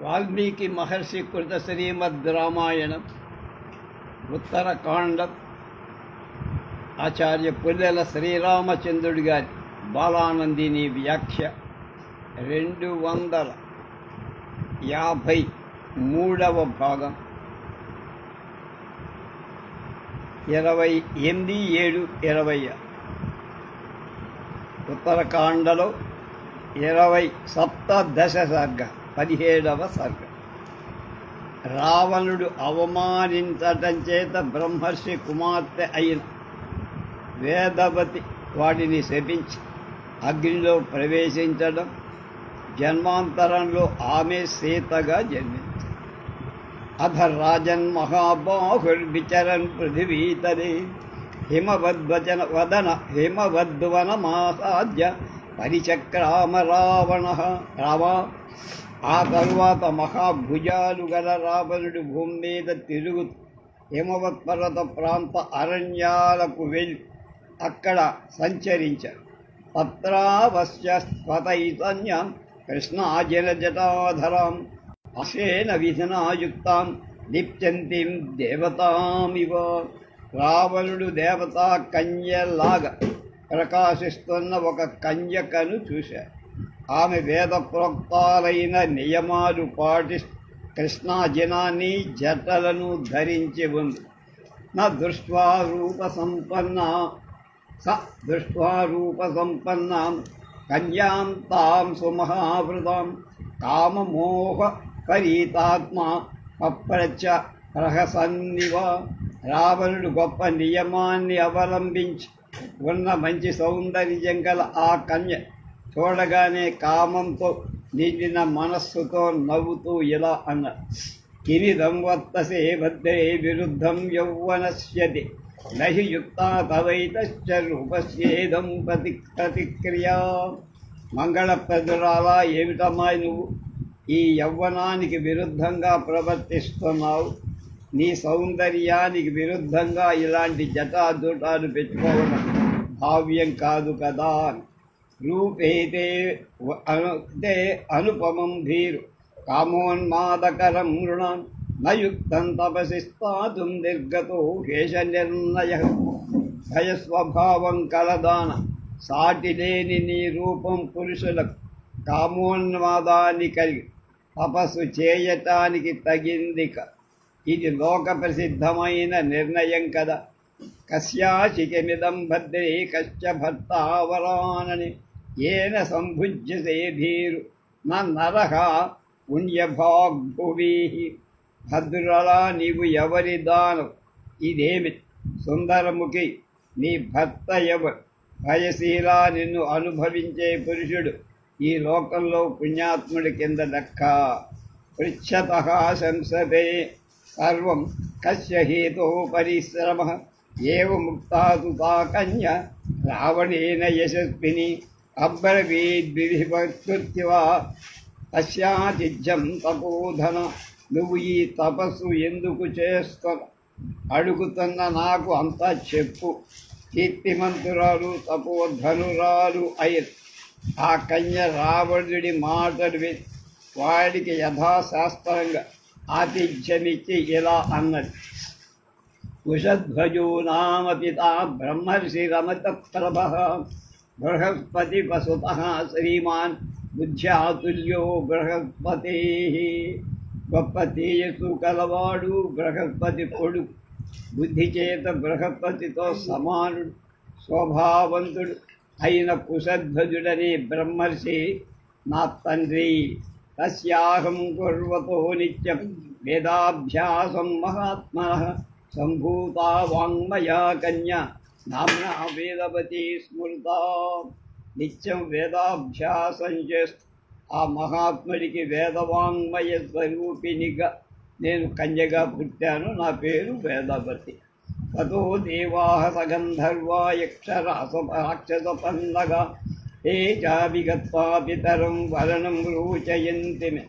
వాల్మీకి మహర్షి కృత శ్రీమద్ రామాయణం ఉత్తరకాండం ఆచార్య పుల్లెల శ్రీరామచంద్రుడి గారి బాలానందిని వ్యాఖ్య 253వ భాగం 28-7-20 ఉత్తరకాండలో 27వ సర్గ 17వ సర్గ. రావణుడు అవమానించటం చేత బ్రహ్మర్షి కుమార్తె అయిన వేదవతి వాడిని శపించి అగ్నిలో ప్రవేశించడం, జన్మాంతరంలో ఆమె సీతగా జన్మించింది. అధ రాజన్ మహాబాహుర్విచరన్ పృథివీతరే హిమవద్వనమాసాద్య పరిచక్రామ రామ. ఆ తరువాత మహాభుజాలు గల రావణుడు భూమి మీద తిరుగుతూ హిమవత్పర్వత ప్రాంత అరణ్యాలకు వెళ్ళి అక్కడ సంచరించారు. తత్రావశ్యస్వతైతన్యాం కృష్ణాజలజటాధరాం అశేన విధినాయుక్తాం లిప్యంతిం దేవతామివ. రావణుడు దేవతా కన్యలాగా ప్రకాశిస్తున్న ఒక కన్యకను చూశారు. ఆమె వేద ప్రోక్తాలైన నియమాలు పాటిస్తూ కృష్ణాజనాన్ని జటలను ధరించి ఉంది. దృష్ట్వా రూప సంపన్నాం కన్యాం తాం సుమహావృతాం కామమోహ పరీతాత్మా పప్రచ ప్రహసన్నివ. రావణుడు గొప్ప నియమాన్ని అవలంబించి ఉన్న మంచి సౌందర్యం గల ఆ కన్య చూడగానే కామంతో నిండిన మనస్సుతో నవ్వుతూ ఇలా అన్నారు: కిమిదం వర్తసే భద్రే విరుద్ధం యౌవనస్యతి నహి యుక్తా తవైతశ్చ రూపస్యేదం ప్రతిక్రియా. మంగళప్రదురాలా, ఏమిటమ్మా నువ్వు ఈ యవ్వనానికి విరుద్ధంగా ప్రవర్తిస్తున్నావు? నీ సౌందర్యానికి విరుద్ధంగా ఇలాంటి జటాజూటాలు పెట్టుకోవడం భావ్యం కాదు కదా. రూపేతే అనుపమం భీరు కామోన్మాదకరం మృణాం నయుక్తం తపసి స్థాతుం నిర్గతో శేష నిర్ణయ. భయస్వభావం కలదాన సాటిలేని నీ రూపం పురుషులకు కామోన్మాదాన్ని కలిగి తపస్సు చేయటానికి తగిందిక. ఇది లోక ప్రసిద్ధమైన నిర్ణయం కదా. కస్యాశికిమిదం భద్రే కశ్చ భర్తావరానని ఏన సంభుజ్యతే భీరు నరహ పుణ్యభాగ్భువి. భద్రులా, నీవు ఎవరి దానం? ఇదేమి సుందరముఖి, నీ భర్త ఎవరు? భయశీలా, నిన్ను అనుభవించే పురుషుడు ఈ లోకంలో పుణ్యాత్ముడి కింద లెక్క. పృచ్ఛతః సంసతే సర్వం కస్య హేతో పరిశ్రమ ఏవ ముక్తా తు తా కన్య రావణేన యశస్విని అబ్రవీద్విధివత్కృత్యా తస్యాతిథ్యం తపోధన. నువ్వు ఈ తపస్సు ఎందుకు అడుగుతున్న నాకు అంతా చెప్పు. కీర్తిమంతురాలు తపోధనురాలు అయిన ఆ కన్య రావణుడి మాటలు విని వాడికి యథాశాస్త్రంగా ఆతిథ్యమిచ్చి ఇలా అన్నది: కుశధ్వజో నామ పితా బ్రహ్మర్షి రమతప్రభః బృహస్పతి వసుతః శ్రీమాన్ బుద్ధ్యాతుల్యో బృహస్పతే. గొప్ప తేజస్సు కలవాడు బృహస్పతి కొడుకు, బుద్ధి చేత బృహస్పతితో సమానుడు, స్వభావంతుడు అయిన కుశధ్వజుడనే బ్రహ్మర్షి నా తండ్రి. తస్యాహం కుర్వతో నిత్యం వేదాభ్యాసం మహాత్మనః సంభూతా వాంగ్మయా కన్యా నామ్నా వేదవతి స్మృతా. నిత్యం వేదాభ్యాసం చేస్తూ ఆ మహాత్ముడికి వేదవాంగ్మయ స్వరూపినిగా నేను కన్యగా పుట్టాను. నా పేరు వేదవతి. తతో దేవాః సగంధర్వా యక్షరాక్షస పన్నగా ఏ చాభిగత్వా పితరం వరణం రోచయంతి మే.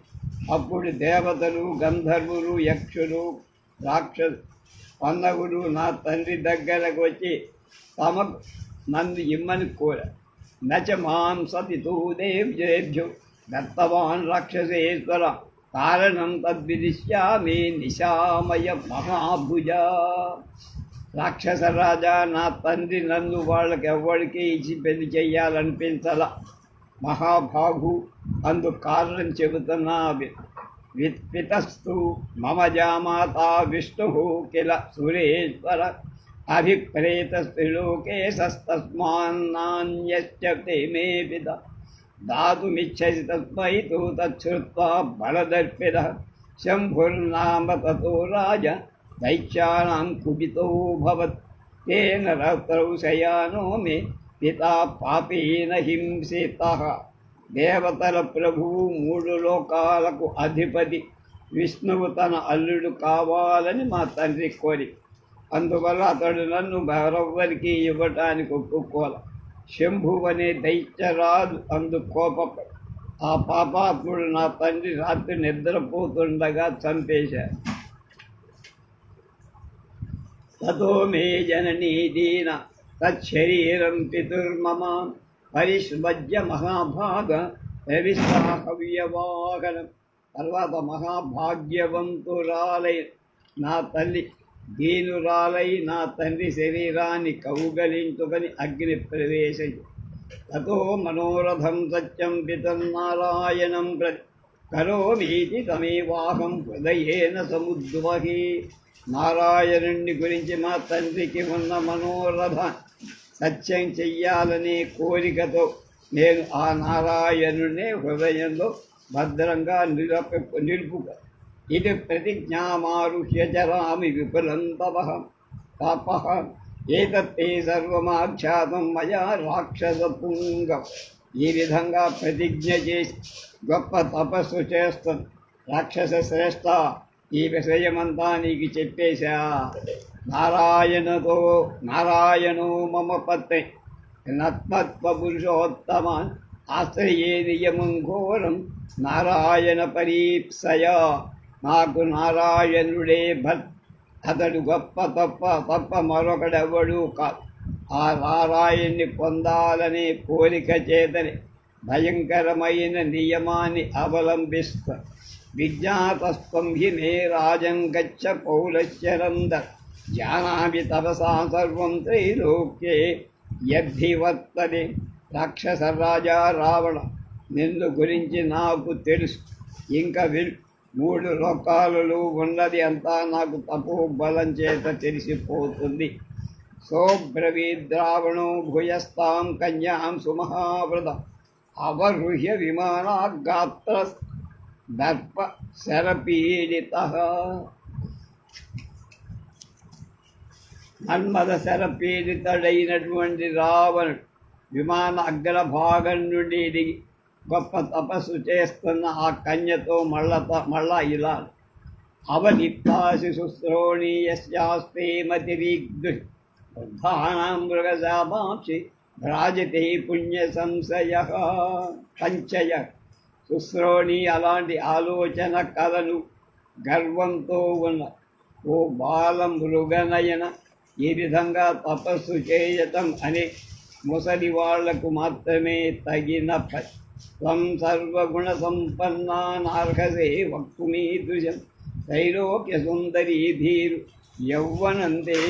అప్పుడు దేవతలు, గంధర్వులు, యక్షులు, రాక్షసు పన్నగుడు నా తండ్రి దగ్గరకు వచ్చి తమకు నన్ను ఇమ్మని కోరారు. నచ మాం సతితో దేవ్యేభ్యో దత్తవాన్ రాక్షసేశ్వర కారణం తద్విదిశ్యామి నిశామయ మహాభుజ. రాక్షస రాజా, నా తండ్రి నన్ను వాళ్ళకెవ్వడికి ఇచ్చి పెళ్లి చెయ్యాలనిపించాల. మహాభాగు, అందుకు కారణం చెబుతున్నా. విత్పితస్తు మమ జామాత విష్ణు కిల సురేశ్వర అభిప్రేత త్రిలోకే సస్తస్మాన్నాన్యశ్చ తే మే పిత దాతుమిచ్చసి తస్మై తు తచ్ఛ్రుత్వా బలదర్పిత. శంభుర్నామ తతో రాజ దైత్యానాం కుపితో భవత్. తేన రాత్రౌ శయానో మే పితా పాపేన హింసితః. దేవతల ప్రభువు, 3 లోకాలకు అధిపతి విష్ణువు తన అల్లుడు కావాలని మా తండ్రి కోరి, అందువల్ల అతడు నన్ను మరెవ్వరికి ఇవ్వటానికి ఒప్పుకోల. శంభువు అనే దైత్యరాజు కోపపడి ఆ పాపాత్ముడు నా తండ్రి రాత్రి నిద్రపోతుండగా చంపేశారు. తతో మే జననీ దీన తచ్చరీరం పితుర్మమ పరిష్మజ్య మహాభాగ రవిస్తాహవ్యవాహనం. తర్వాత మహాభాగ్యవంతురాలై నా తల్లి దీనురాలై నా తండ్రి శరీరాన్ని కౌగలించుకొని అగ్ని ప్రవేశించు. తతో మనోరథం సత్యం పితన్నారాయణం ప్రతి కరోమీతి తమేవాహం హృదయేన సముద్వహి. నారాయణుణ్ణి గురించి మా తండ్రికి ఉన్న మనోరథ సత్యం చెయ్యాలనే కోరికతో నేను ఆ నారాయణునే హృదయంలో భద్రంగా నిలుపుక. ఇది ప్రతిజ్ఞామారుహ్య చరామి విపులం తపః. ఏతత్తే సర్వమాఖ్యాతం మయా రాక్షసపుంగం. ఈ విధంగా ప్రతిజ్ఞ చేసి గొప్ప తపస్సు చేస్తాను. రాక్షస శ్రేష్ఠ, ఈ విషయమంతా నీకు చెప్పేశా. నారాయణో మమ పత్ని నత్మత్వపురుషోత్తమాన్ ఆశ్రయే నియమం ఘోరం నారాయణ పరీప్సయ. నాకు నారాయణుడే భట్. అతడు గొప్ప తప్ప మరొకడెవడు కాదు. ఆ నారాయణ్ణి పొందాలనే కోరిక చేతనే భయంకరమైన నియమాన్ని అవలంబిస్తా. విజ్ఞాతస్త్వం హి మే రాజం గచ్చ పౌలశ్చరంద. జానామి తపసా సర్వం త్రైలోక్యే యద్ధివర్తతే. రాక్షస రాజా రావణ, నిన్ను గురించి నాకు తెలుసు. ఇంకా 3 లోకాలలో ఉన్నది అంతా నాకు తపోబలం చేత తెలిసిపోతుంది. సోబ్రవీద్రావణో భూయస్తాం కన్యాం సుమహావ్రత అవరుహ్య విమానాగాత్ర దర్ప శరపీడితః. మన్మథ శరపీడితుడైనటువంటి రావణుడు విమాన అగ్రభాగం నుండి దిగి గొప్ప తపస్సు చేస్తున్న ఆ కన్యతో మళ్ళా ఇలా అవలిప్తాసి శుశ్రోణీయస్యాస్తే మతిరీగ్ధు వృద్ధానాం మృగశాపాంసి భ్రాజతే పుణ్య సంశయ పంచయ. శుశ్రోణి అలాంటి ఆలోచన కలను గర్వంతో ఉన్న ఓ బాల మృగనయన, ఈ విధంగా తపస్సు చేయటం అనే ముసలి వాళ్లకు మాత్రమే తగిన పని. త్వం సర్వగుణ సంపన్నానార్హసే వక్తుమీదృశం త్రైలోక్య సుందరీ ధీరు యౌవనంతే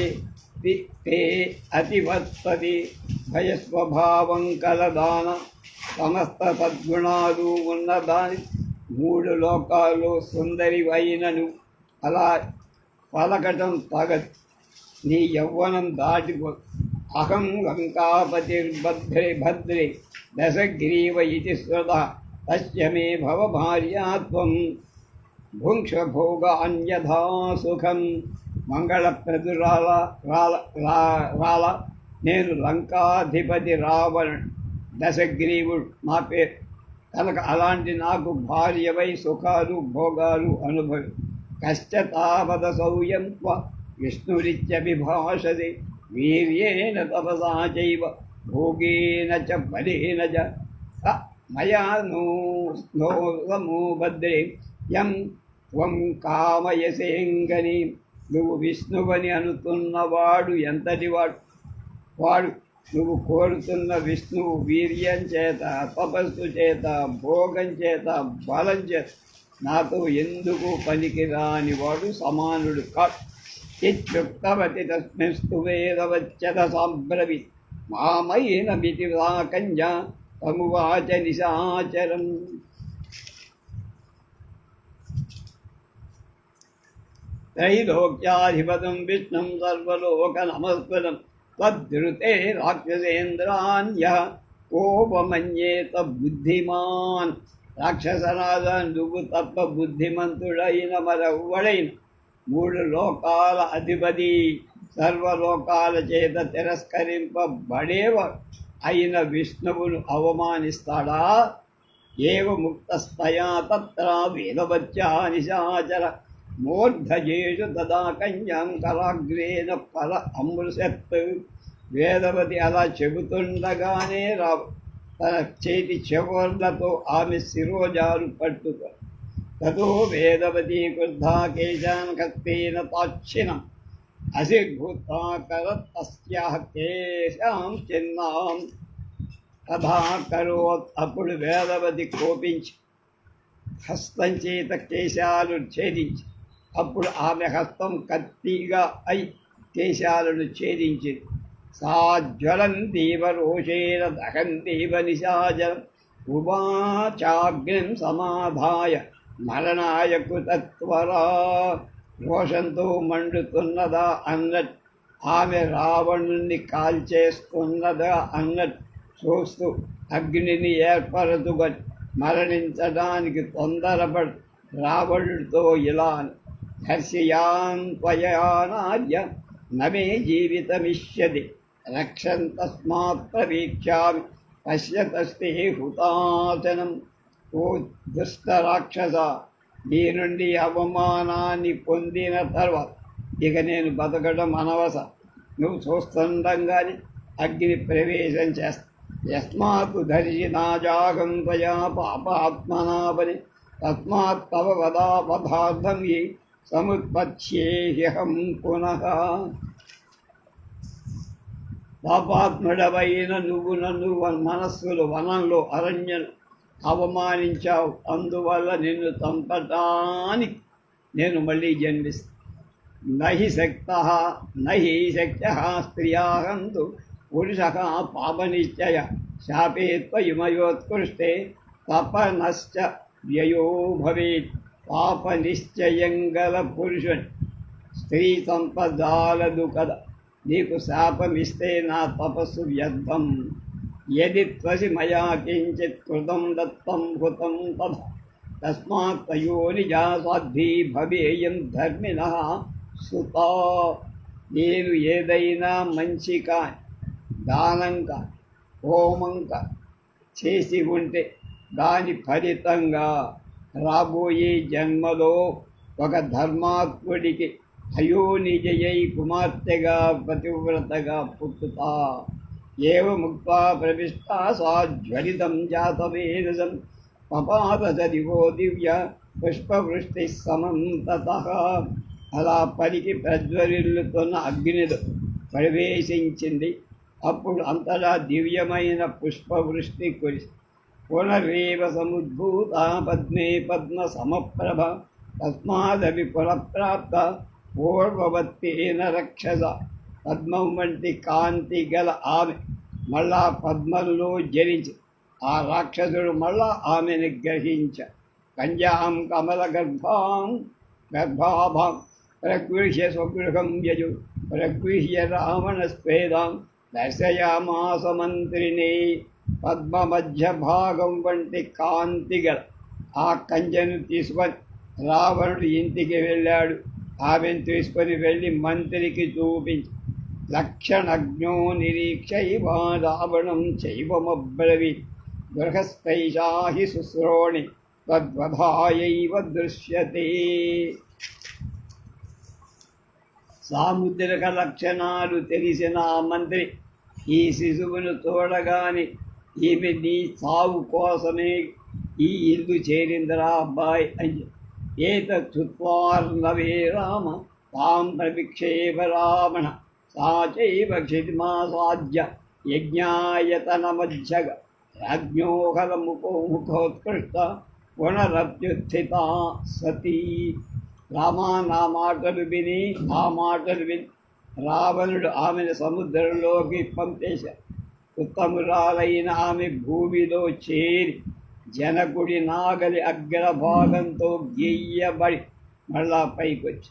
తే అతివర్తది. భయస్వభావం కలదాన సమస్త సద్గుణాలు ఉన్నదాని 3 లోకాలు సుందరి అయినను అలా పలకటం తగదు. నీ యౌవనం దాటిపో. అహం లంకాపతిర్భద్రే భద్రే దశగ్రీవ ఇది శ్రుత తస్య మే భవ భార్యాత్వం భుంక్ష భోగాన్యథా సుఖం. మంగళప్రదురాల రాల, నేను లంకాధిపతి రావణుడు, దశగ్రీవుడు నా పేరు కనుక అలాంటి నాకు భార్యవై సుఖాలు భోగాలు అనుభవి. కశ్చతావద సౌయం త్వ విష్ణురిత్యభిభాషతే వీర్యేణ తపసా చైవ భోగేన చ బలేన చ. మయా నో భద్రే యం త్వం కామయసేంగని. నువ్వు విష్ణువని అనుతున్నవాడు ఎంతటి వాడు నువ్వు కోరుతున్న విష్ణువు వీర్యం చేత, తపస్సు చేత, భోగం చేత, బలం చేత నాతో ఎందుకు పనికిరాని వాడు సమానుడు కాదు. ఇత్యుక్తవతి తస్మిస్తు వేదవచ్చత సాంబ్రవి మామయేన మితి రాకంజ తమువాచ నిశాచరం. त्रैलोक्याधिपतं विष्णुं सर्वलोकनमस्कृतं तद्धृते राक्षसेन्द्रान्यः కోపమన్యేత బుద్ధిమాన్. రాక్షసరాజా, నువ్వు తప్ప బుద్ధిమంతుడైన మరెవ్వడైన 3 లోకాల అధిపతి, సర్వలోకాల చేత తిరస్కరింపబడేవాడు అయిన విష్ణువును అవమానిస్తాడా? ఏవ ముక్తస్తయా తత్ర వేదవచ్చా నిశాచర మూర్ధజేషు తదా కన్యాం కరాగ్రేణ పర అమృషత్. వేదవతి అలా చెబుతుండగానే తన చేతి చివర్లతో ఆమె శిరోజాలు పట్టుకో. తతో వేదవతి క్రుద్ధా కేశాన్ కస్తేన తాక్షిణం అసిర్భూతా కరత్ తస్యాః కేశాం చిన్నాం తథా కరోత్. అప్పుడు వేదవతి కోపించి హస్తం చేత కేశాలు ఛేదించి, అప్పుడు ఆమె హస్తం కత్తిగా అయి కేశాలను ఛేదించింది. సా జ్వలంతీవ రోషేణ దహంతీవ నిశాచరం ఉవాచాగ్నిం సమాధాయ మరణాయ కృతత్వరా. రోషంతో మండుతున్నదా అన్నట్టు, ఆమె రావణుణ్ణి కాల్చేస్తున్నదా అన్నట్టు చూస్తూ అగ్నిని ఏర్పరచుకొని మరణించడానికి తొందరపడు రావణుడితో ఇలా హర్షయాన్ త్వయానార్య నమే జీవితమిష్యతి రక్షన్ తస్మాత్ ప్రవీక్ష్యామి పశ్యతస్తే హుతాశనం. ఓ దుష్ట రాక్షస, నీ నుండి అవమానాన్ని పొందిన తర్వాత ఇక నేను బతకడం అనవసరం. నువ్వు చూస్తుండగానే అగ్ని ప్రవేశం చేస్తా. యస్మాత్ దర్శినా జాగం త్వయా పాపాత్మనాపని తస్మాత్ తవ వధార్థం ఏ సముత్పత్స్యేహం పునః. పాపాత్ముడవైన నువ్వు నన్ను మనస్సులు వనంలో అరణ్యను అవమానించావు. అందువల్ల నిన్ను చంపటానికి నేను మళ్ళీ జన్మిస్తాను. నహి శక్తః స్త్రియాహంతు పురుషః పాపనిశ్చయ శాపే త్వయుమయోత్కృష్టే తపనశ్చ వ్యయో భవేత్. పాపనిశ్చయం గల పురుషుని స్త్రీ సంపదాలదు కదా. నీకు శాపమిస్తే నా తపస్సు వ్యర్థం. యది త్వసి మయా కించిత్ కృతం దత్తం హృతం తథా తస్మాత్ తయోనిజా సాధ్వీ భవేయం ధర్మిణః సుతా. నేను ఏదైనా మంచి కాని, దానం కాని, హోమం కాని చేసి ఉంటే దాని ఫలితంగా రాబోయే జన్మలో ఒక ధర్మాత్ముడికి అయోనిజయై కుమార్తెగా పతివ్రతగా పుట్టుతా. ఏవ ముక్తా ప్రవిష్టా సా జ్వలితం జాతవేదసం పపాత దివో దివ్య పుష్పవృష్టి సమంతతః. అలా పలికి ప్రజ్వరిల్లుతున్న అగ్నిలో ప్రవేశించింది. అప్పుడు అంతటా దివ్యమైన పుష్పవృష్టి కురిసి పునరేవ సముద్భూత పద్మే పద్మ సమప్రభ తస్మాదవి పునఃప్రాప్త పూర్వవత్తేన రక్షస. పద్మం వంటి కాంతి గల ఆమె మళ్ళా పద్మంలో జరించి ఆ రాక్షసుడు మళ్ళా ఆమెను గ్రహించ. కంజాం కమల గర్భాభాం ప్రగృహ్య స్వగృహం యజు ప్రగృహ్య రావణ స్వేదాం దర్శయామాస మంత్రిని. పద్మ మధ్య భాగం వంటి కాంతి గల ఆ కంచెను తీసుకొని రావణుడు ఇంటికి వెళ్ళాడు. ఆమెను తీసుకొని వెళ్ళి మంత్రికి చూపించి లక్షణజ్ఞో నిరీక్షైవ రావణం చైవమబ్రవీత్ గృహస్థైషా హి శుశ్రోణి తద్వధాయైవ దృశ్యతే. సాముద్రిక లక్షణాలు తెలిసిన ఆ మంత్రి ఈ శిశువును చూడగానే ఈమె నీ సావు కోసమే ఈ ఇల్లు చేరిందిరా అబ్బాయి అని ఏతచ్చుత్వార్ణవే రామ తాం ప్రవిక్షేప రావణ సా చైవ క్షితిమాసాద్య యజ్ఞాయతనమధ్యగ రాజ్ఞోహల ముఖోత్కృష్ట పునరత్యుత్థిత సతీ. రామా నా మాటలు విని ఆ మాటలు విని రావణుడు ఆమెను సముద్రంలోకి పంపేశాడు. ఉత్తమురాలైన ఆమె భూమిలో చేరి జనకుడి నాగలి అగ్రభాగంతో గెయ్యబడి మళ్ళా పైకొచ్చి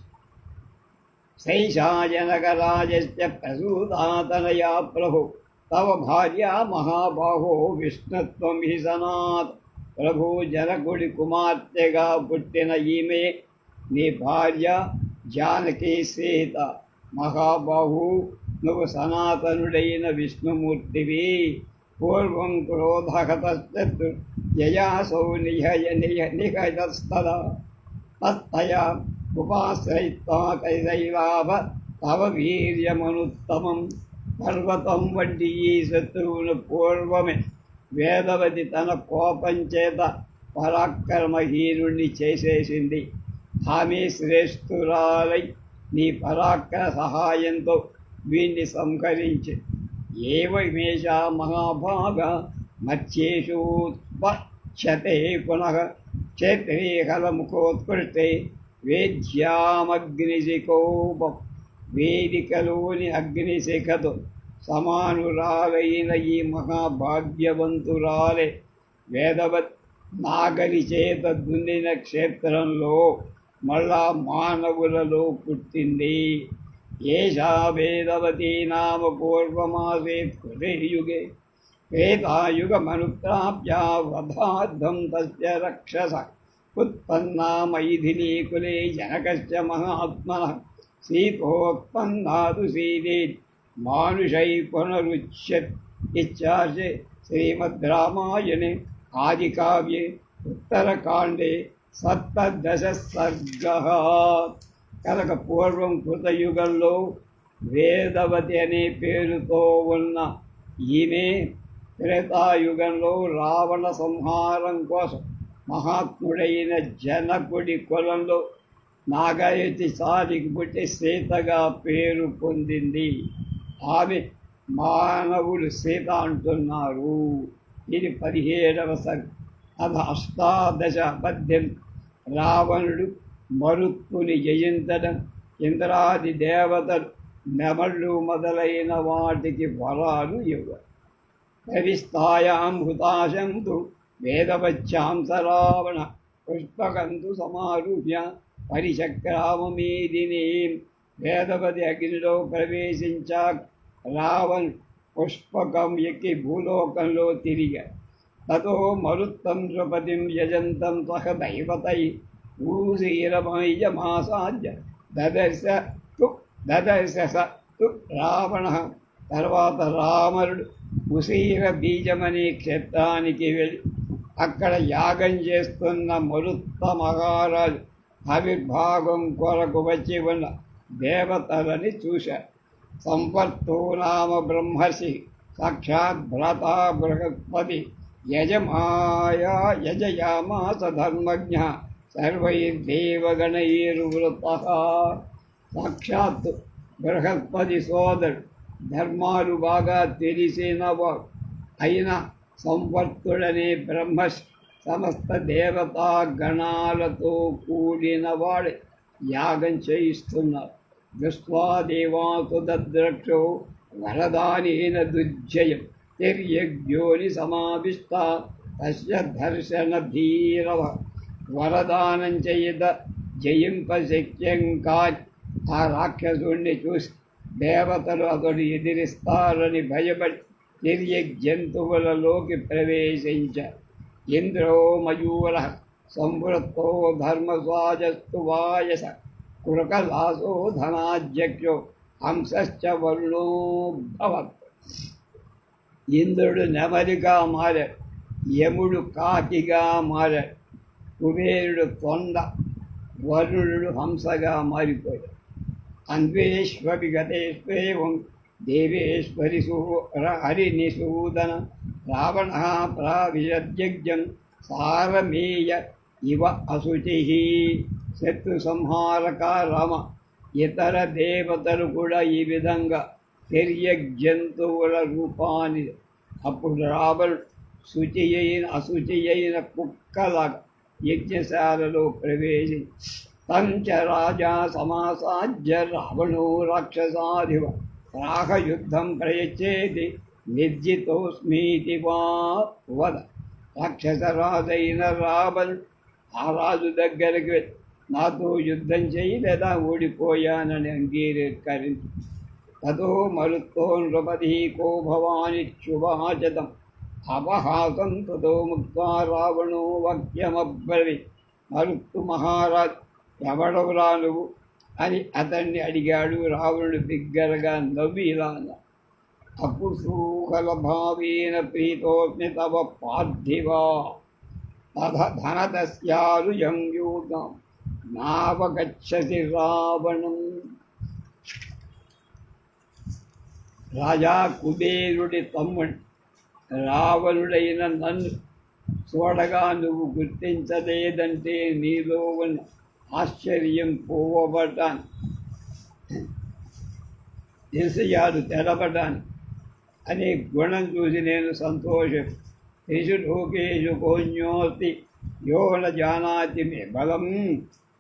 సైషా జనకరాజస్య ప్రసూతాతనయా ప్రభు తవ భార్య మహాబాహో విష్ణుత్వం హి సనాత్. ప్రభు, జనకుడి కుమార్తెగా పుట్టిన ఈమె నీ భార్య జానకి సీత. మహాబాహు, నువ్వు సనాతనుడైన విష్ణుమూర్తివి. పూర్వం క్రోధహతస్తు యయాసౌ నిహతస్తదా తత్తయా ఉపాశ్రయిత్వా కైదైలాభ తవ వీర్యమనుత్తమం. పర్వతం వంటి ఈ శత్రువును పూర్వమే వేదవతి తన కోపం చేత పరాక్రమహీనుణ్ణి చేసేసింది. ఆమె శ్రేష్ఠురాలై నీ పరాక్రమ సహాయంతో వీణ్ణి సంహరించి ఏవమేష మహాభాగ మత్స్యేషోత్పక్షతే పునః క్షేత్రే హలముఖోత్కృష్టే వేద్యామగ్నిశిఖోపం. వేదికలోని అగ్నిశిఖతో సమానురాలైన ఈ మహాభాగ్యవంతురాలే వేదవత్ నాగరి చేత దున్నిన క్షేత్రంలో మళ్ళా మానవులలో పుట్టింది. ఏషా వేదవతీ నామ పూర్వమాసేత్ కృతయుగే త్రేతాయుగమనుప్రాప్య వధార్థం తస్య రక్షస ఉత్పన్నా మైథిలీ కులే జనకస్య మహాత్మనః. సీతోత్పన్నాదు సీదేతి మానుషై పునరుచ్యత్. ఇత్యార్షే శ్రీమద్ రామాయణే ఆదికావ్యే ఉత్తరకాండే సప్తదశ సర్గః. కనుక పూర్వం కృతయుగంలో వేదవతి అనే పేరుతో ఉన్న ఈమె త్రేతాయుగంలో రావణ సంహారం కోసం మహాత్ముడైన జనకుడి కులంలో నాగయతి సారికి పుట్టి సీతగా పేరు పొందింది. ఆమె మానవులు సీత అంటున్నారు. ఇది 17వ సర్గ. అది అష్టాదశ పద్యం. రావణుడు మరుత్తుని జయించడం, ఇంద్రాది దేవతలు నెమళ్ళు మొదలైన వాటికి వరాలు ఇవ్వరు. కవిస్థాయాం హుతాశంతు వేదవచ్చాం సరావణ పుష్పకంతు సమారూప్య పరిచక్రామమేదిని. వేదవతి అగ్నిలో ప్రవేశించాక రావణ్ పుష్పకం ఎక్కి భూలోకంలో తిరిగాడు. తతో మరుత్తం ద్రౌపదిం యజంతం సహ దైవతై ఊశీరమయమాసాద్య దదర్శ రావణ. తర్వాత రావణుడు ఉశీర బీజమనే క్షేత్రానికి వెళ్ళి అక్కడ యాగం చేస్తున్న మరుత్త మహారాజు ఆవిర్భాగం కొరకు వచ్చి ఉన్న దేవతలని చూశారు. సంపర్తో నామ బ్రహ్మర్షి సాక్షాత్ భ్రాత బృహస్పతి యజయామాస ధర్మజ్ఞ సర్వైర్దేవగణైర్వృతః. సాక్షాత్ బృహస్పతి సోదరుడు, ధర్మాలు బాగా తెలిసినవాడు అయిన సంవర్తుడనే బ్రహ్మర్షి సమస్త దేవతా గణాలతో కూడినవాడు యాగం చేయిస్తున్నారు. దృష్ట్వా దేవాసు దద్రక్షో వరదానేన దుర్జయం తిర్యజ్ఞోని సమావిష్ట తస్య దర్శన ధీరవ. వరదానం చేయద జయింపశక్యం కాని ఆ రాక్షసుణ్ణి చూసి దేవతలు అతడు ఎదిరిస్తారని భయపడి తిరిగి జంతువులలోకి ప్రవేశించారు. ఇంద్రో మయూర సంవృత్తో ధర్మస్వాజస్తు వాయస కృకలాసో ధనాధ్యక్షో హంసశ్చ వరుణోభవత్. ఇంద్రుడు నెమలిగా మారాడు, యముడు కాకిగా మారాడు, కుబేరుడు తొండ, వరుణుడు హంసగా మారిపోయాడు. అన్వేష్వపి గతేష్వేవం దేవేశ్వరి హరినిసూదన రావణ ప్రావిశద్యజ్ఞం సారమేయ ఇవ అశుచి. శత్రు సంహారక రామ. ఇతర దేవతలు కూడా ఈ విధంగా తిర్య జంతువుల రూపాన్ని. అప్పుడు రావణుడు శుచి అయిన అశుచి అయిన కుక్కలాగా యజ్ఞశాలలో ప్రవేశించి తంచ రాజా సమాసాజ్య రావణో రాక్షసాదివ రాహయుద్ధం ప్రయచ్చేది నిర్జితోస్మీతి వా వద. రాక్షసరాజైన రావణ్ ఆ రాజు దగ్గరికి వెళ్ళి నాతో యుద్ధం చేయి లేదా ఓడిపోయానని అంగీకరించి తతో మరుత్తో నృపతి కో భవానిచ్యువాచతం అపహాసం తతో ముక్తా రావణో వాక్యమబ్రవి. మరుత్తు మహారాజ్ ఎవడవురా నువ్వు అని అతన్ని అడిగాడు. రావణుడు బిగ్గరగా నవ్వి ఇలా అన్నాడు, అకుశూహలభావేన ప్రీతోస్మి తవ పార్థివా తథ ధనదస్యారుజం యూతం నావగచ్చసి రావణం. రాజా కుబేరుడి తమ్ముడు రావణుడైన నన్ను చూడగా నువ్వు గుర్తించలేదంటే నీలో ఉన్న ఆశ్చర్యం పోవటాన్ని దిశయాలు తెలపటాన్ని అనే గుణం చూసి నేను సంతోషం. యేషు లోకేషు కోన్యోస్తి యో న జానాతి మే బలం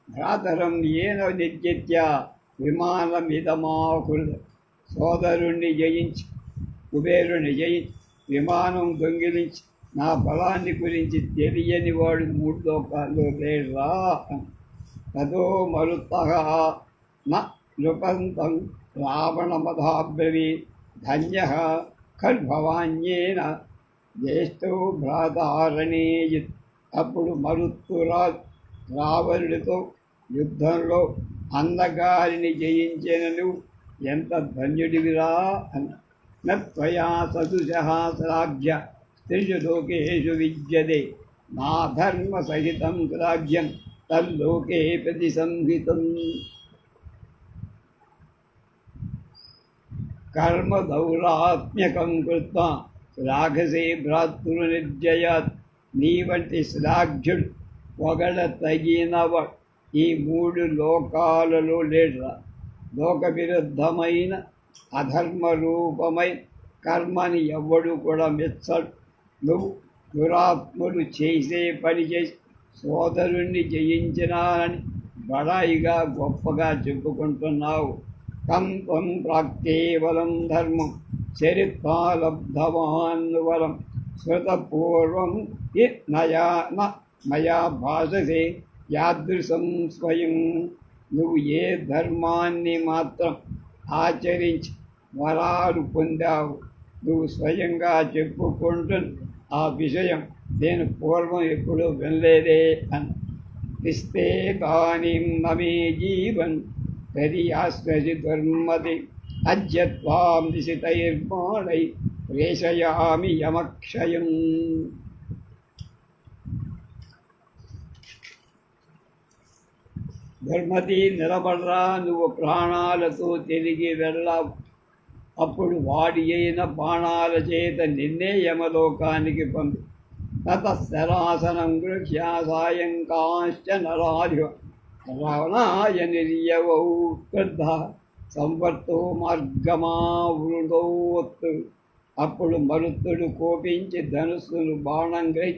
భ్రాతరం ఏన నిర్జిత్య విమానమిదమాకుల. సోదరుణ్ణి జయించి కుబేరుణ్ణి జయించి విమానం దొంగిలించి నా బలాన్ని గురించి తెలియని వాడు మూడు లోకాల్లో లేరా. తదో మరుత్తః న నృపంతం రావణమధాబ్రవీ ధన్యః ఖడ్భవాన్యేన జ్యేష్ఠో భ్రాతారణేయుత్. అప్పుడు మరుత్తురాజు రావణుడితో యుద్ధంలో అందగారిని జయించినను ఎంత ధన్యుడివిరా అన్న. నత్వయా సదుషః శ్లాఘ్య స్త్రిషు లోకేషు విద్యతే నా ధర్మ సహితం శ్లాఘ్యం తల్లోకే ప్రతిసంహితం. కర్మదౌరాత్మ్యకం కృత్వా శ్లాఘసే భ్రాతృనిర్జయాత్. నీ వంటి శ్లాఘ్యుడు పొగడ తగినవాడు ఈ మూడు లోకాలలో లేడురా. లోక విరుద్ధమైన అధర్మరూపమైన కర్మని ఎవ్వడు కూడా మెచ్చడు. నువ్వు దురాత్ముడు చేసే పని చేసి సోదరుణ్ణి జయించినానని బడాయిగా గొప్పగా చెప్పుకుంటున్నావు. కం త్వం ప్రాక్కేవలం ధర్మం చరిత్వా లబ్ధవాన్ వరం శృతపూర్వం మయా భాషసే యాదృశం స్వయం. నువ్వు ఏ ధర్మాన్ని మాత్రం ఆచరించి వరాలు పొందావు నువ్వు స్వయంగా చెప్పుకుంటూ ఆ విషయం నేను పూర్వం ఎప్పుడూ వినలేదే అని. ఇస్తే కానీం నమే జీవన్ హరియాస్వసి దుర్మతి అద్యత్వాం నిశితైర్మాణై ప్రేషయామి యమక్షయం. దుర్మతి నిలబడరా, నువ్వు ప్రాణాలతో తిరిగి వెళ్ళావు. అప్పుడు వాడి అయిన బాణాల చేత నిన్నే యమలోకానికి పంపి తతశరాసనం గృహ్య సాయంకాశ్చ నరాధివ రావణాయ నిర్యవౌ క్రుద్ధ సంవర్తో మార్గమా వృదోత్. అప్పుడు మరుత్తుడు కోపించి ధనుస్సును బాణంగై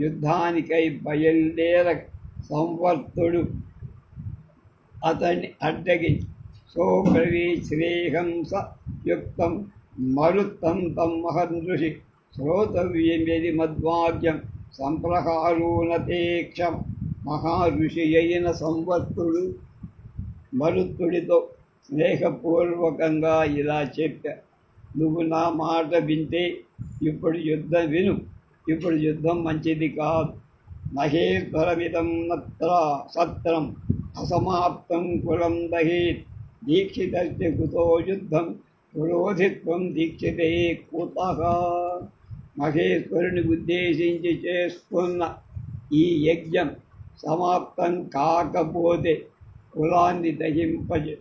యుద్ధానికై బయలుదేర సంవర్తుడు అతన్ని అడ్డగించి సోబ్రవీ శ్రేహంస యుక్తం మరుత్తం తం మహర్షి శ్రోతవ్యమిది మద్వాక్యం సంప్రహారోనతేక్షం. మహాఋషి అయిన సంవర్తుడు మరుత్తుడితో స్నేహపూర్వకంగా ఇలా చెప్పా, నువ్వు నా మాట వింటే ఇప్పుడు యుద్ధం విను. ఇప్పుడు యుద్ధం మంచిది కాదు. మహేశ్వరమిదం నత్ర సత్రం అసమాప్తం కులం దహేత్. దీక్షితస్య కుతో యుద్ధం పురోధిత్వం దీక్షితే కుతః. మహేశ్వరుని ఉద్దేశించి చేస్తున్న ఈ యజ్ఞం సమాప్తం కాకపోతే కులాన్ని దహింపజే.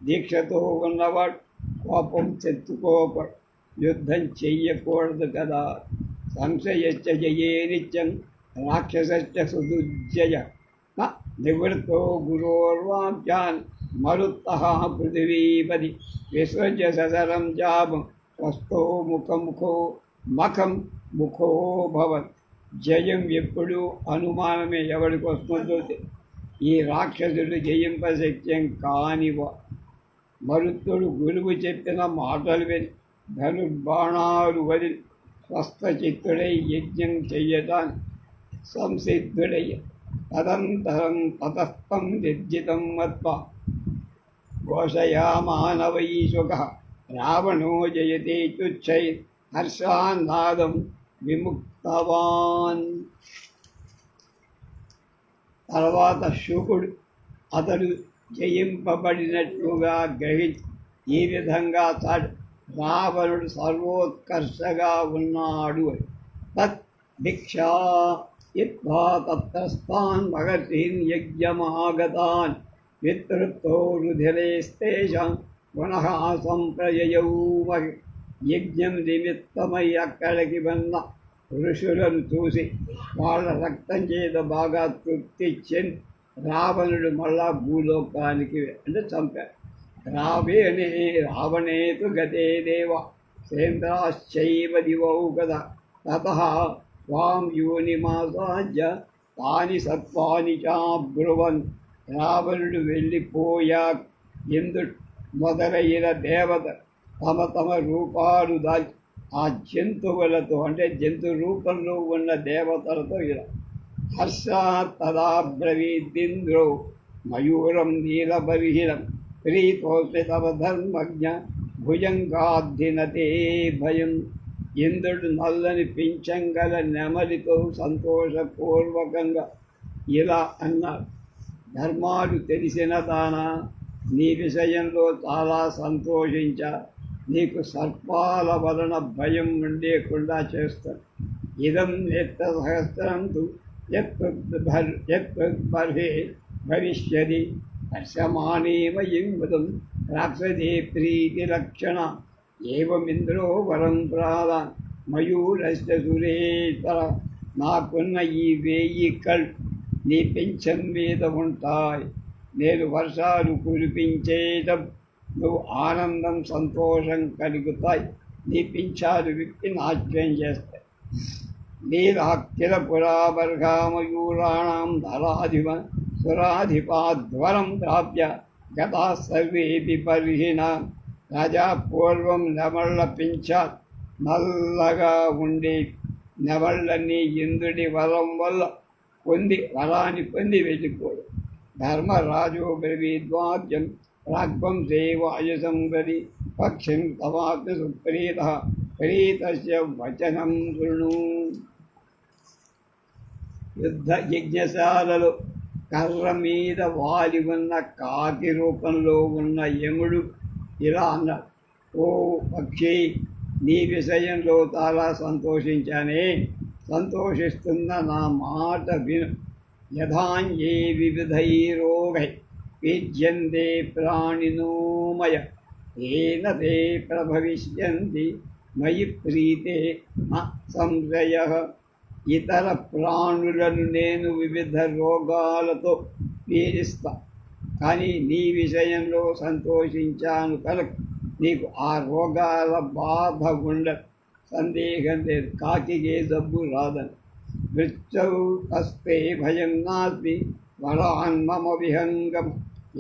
దీక్షతో ఉన్నవాడు కోపం చెత్తుకోపడు, యుద్ధం చెయ్యకూడదు కదా. సంశయశ్చ జయే నిత్యం రాక్షసశ్చ సుదుర్జయ. నివృత్తో గురోర్వాక్యాన్ మరుత్తః పృథివీపతి విసృజ్య ససరం జాపం స్వస్థో ముఖం ముఖో భవత్. జయం ఎప్పుడు అనుమానమే ఎవరికి వస్తుందో ఈ రాక్షసుడు జయింపశక్యం కానివ. మరుత్తుడు గురువు చెప్పిన మాటలు విని ధనుర్బాణాలు వదిలి స్వస్థచిత్తుడై యజ్ఞం చెయ్యటానికి సంసిద్ధుడయ్య. తదంతరం తతస్థం నిర్జితం మత్వా ఘోషయామానవైశుకః రావణో జయతే తుచ్చై హర్షాన్నాదం విముక్తవాన్. తర్వాత శుకుడు అతడు జయింపబడినట్లుగా గ్రహించి ఈ విధంగా చాడు రావణుడు సర్వోత్కర్షగా ఉన్నాడు అని. తత్ భిక్షా ఇత్వా తత్రస్థాన్ మహర్షీన్ యజ్ఞమాగతాన్ వితృప్తో రుధిరేస్తేషాం పునః సంప్రయయౌ. యజ్ఞం నిమిత్తమై అక్కడికి వన్న ఋషులను చూసి వాళ్ళ రక్తం చేత బాగా తృప్తి చెంది రావణుడు మళ్ళా భూలోకానికి అంటే చంపాడు. రావణేతు గతే దేవ సేంద్రాశ్చైవ దివౌ కదా తతః త్వాం యోనిమాసాజ్య తాని సత్వాని చాబ్రువన్. రావణుడు వెళ్ళిపోయా ఇంద్రుడు మొదలైన దేవత తమ తమ రూపాలు దాల్చి ఆ జంతువులతో అంటే జంతు రూపంలో ఉన్న దేవతలతో ఇలా హర్షాత్ తదా బ్రవీదింద్రో మయూరం నీలబర్హిరం ప్రీతోస్మి తవ ధర్మజ్ఞ భుజంగాధినతే భయం. ఇంద్రుడు నల్లని పింఛంగల నెమలితో సంతోషపూర్వకంగా ఇలా అన్నారు, ధర్మాలు తెలిసిన దానా, నీ విషయంలో చాలా సంతోషించా. నీకు సర్పాల వలన భయం ఉండేకుండా చేస్తాను. ఇదం ఎత్త సహస్రం తు ఎత్బర్హే భవిష్యది హర్షమాణేమయం వదం రాక్షసే ప్రీతిరక్షణ. ఏవమింద్రో వరం ప్రాదాన్ మయూరస్య సురేతర. నాకున్న ఈ 1000 కళ్ళు నీ పెంచం మీద ఉంటాయి. నేను వర్షాలు కురిపించేటం నువ్వు ఆనందం సంతోషం కలుగుతాయి. నీ పింఛాలు విప్పి నాట్యం చేస్తాయి. నీరాఖ్యల పురాబర్హామయూరాణం ధరాధిప సురాధిపాధ్వరం ప్రాప్య గతా సర్వేపి బర్హిణ. రాజా పూర్వం నెమళ్ళ పింఛాలు నల్లగా ఉండే నెమళ్ళని ఇంద్రుడి వరం వల్ల వరాన్ని పొంది వెళ్ళిపోడు. ధర్మరాజో బ్రవీద్వాద్యం రాగ్వం సేవాయసం ప్రతి పక్షిం తవాపి సుప్రీత ప్రీతస్య వచనం శృణు. యుద్ధ యజ్ఞశాలలో కర్ర మీద వాలి ఉన్న కాకి రూపంలో ఉన్న యముడు ఇలా అన్నాడు, ఓ పక్షి, నీ విషయంలో చాలా సంతోషించానే. సంతోషిస్తున్న నా మాట విను. యథాన్యే వివిధైరోగై పీజ్యంతే ప్రాణినోమయ ఏన తే ప్రభవిష్యంతి మయి ప్రీతే న సంశయః. ఇతర ప్రాణులను నేను వివిధ రోగాలతో పీడిస్తా, కానీ నీ విషయంలో సంతోషించాను కనుక నీకు ఆ రోగాల బాధ ఉండదు. సందేహం లేదు, కాకిగే జబ్బు రాదని. మృత్యౌ హస్తే భయం నాస్తి వరాన్మమ విహంగం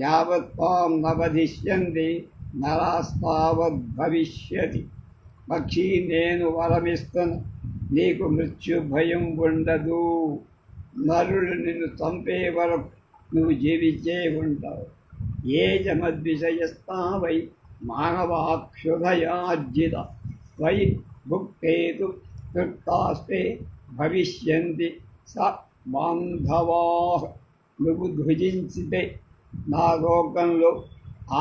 యావత్ త్వాం నవధిష్యంతి నరాస్తావద్భవిష్యతి. పక్షి, నేను వరమిస్తున్న నీకు మృత్యు భయం ఉండదు. నరులు నిన్ను చంపే వరకు నువ్వు జీవించే ఉంటావు. ఏ జమద్విషయస్తావై మానవాక్షుధయార్జిత వై భుక్తేతు తృప్తాస్తే భవిష్యంతి స బాంధవా. నువ్వు భుజించితే నా లోకంలో